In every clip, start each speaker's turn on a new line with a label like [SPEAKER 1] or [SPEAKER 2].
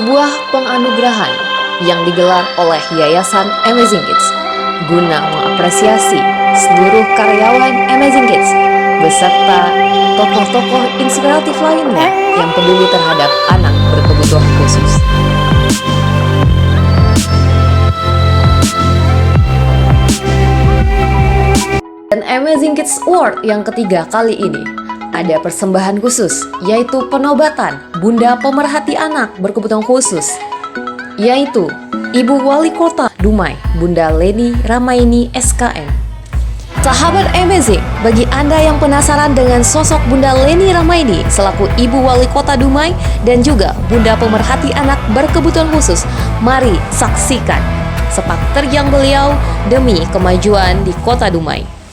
[SPEAKER 1] sebuah penganugerahan yang digelar oleh Yayasan Amazing Kids guna mengapresiasi seluruh karyawan Amazing Kids beserta tokoh-tokoh inspiratif lainnya yang peduli terhadap anak berkebutuhan khusus. Dan Amazing Kids Award yang ketiga kali ini ada persembahan khusus, yaitu penobatan Bunda Pemerhati Anak berkebutuhan khusus, yaitu Ibu Wali Kota Dumai, Bunda Leni Ramaini SKM. Sahabat Amazing, bagi Anda yang penasaran dengan sosok Bunda Leni Ramaini selaku Ibu Wali Kota Dumai dan juga Bunda Pemerhati Anak berkebutuhan khusus, mari saksikan sepak terjang beliau demi kemajuan di Kota Dumai.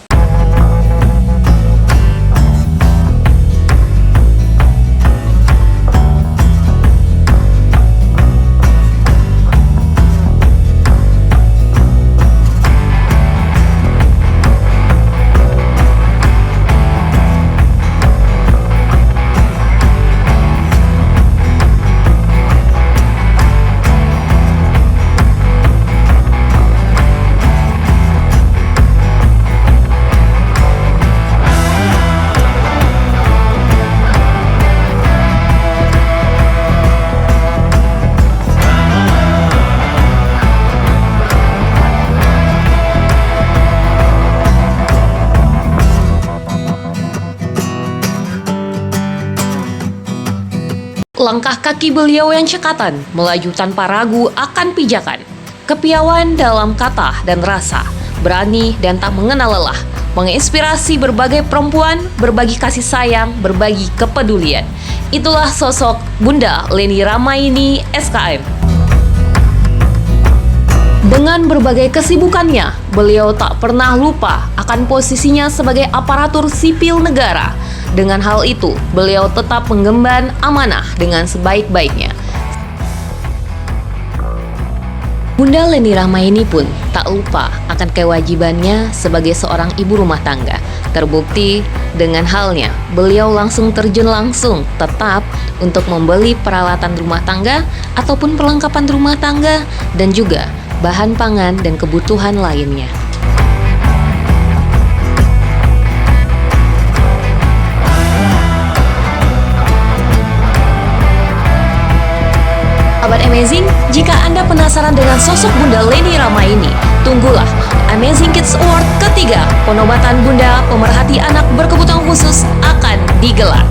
[SPEAKER 1] Langkah kaki beliau yang cekatan, melaju tanpa ragu akan pijakan. Kepiawaian dalam kata dan rasa, berani dan tak mengenal lelah, menginspirasi berbagai perempuan, berbagi kasih sayang, berbagi kepedulian. Itulah sosok Bunda Leni Ramaini SKM. Dengan berbagai kesibukannya, beliau tak pernah lupa akan posisinya sebagai aparatur sipil negara. Dengan hal itu, beliau tetap mengemban amanah dengan sebaik-baiknya. Bunda Leni Ramaini pun tak lupa akan kewajibannya sebagai seorang ibu rumah tangga. Terbukti dengan halnya, beliau langsung terjun langsung tetap untuk membeli peralatan rumah tangga ataupun perlengkapan rumah tangga dan juga bahan pangan dan kebutuhan lainnya. Sahabat Amazing, jika Anda penasaran dengan sosok Bunda Leni Ramaini, tunggulah Amazing Kids Award ketiga, penobatan Bunda Pemerhati Anak berkebutuhan khusus akan digelar.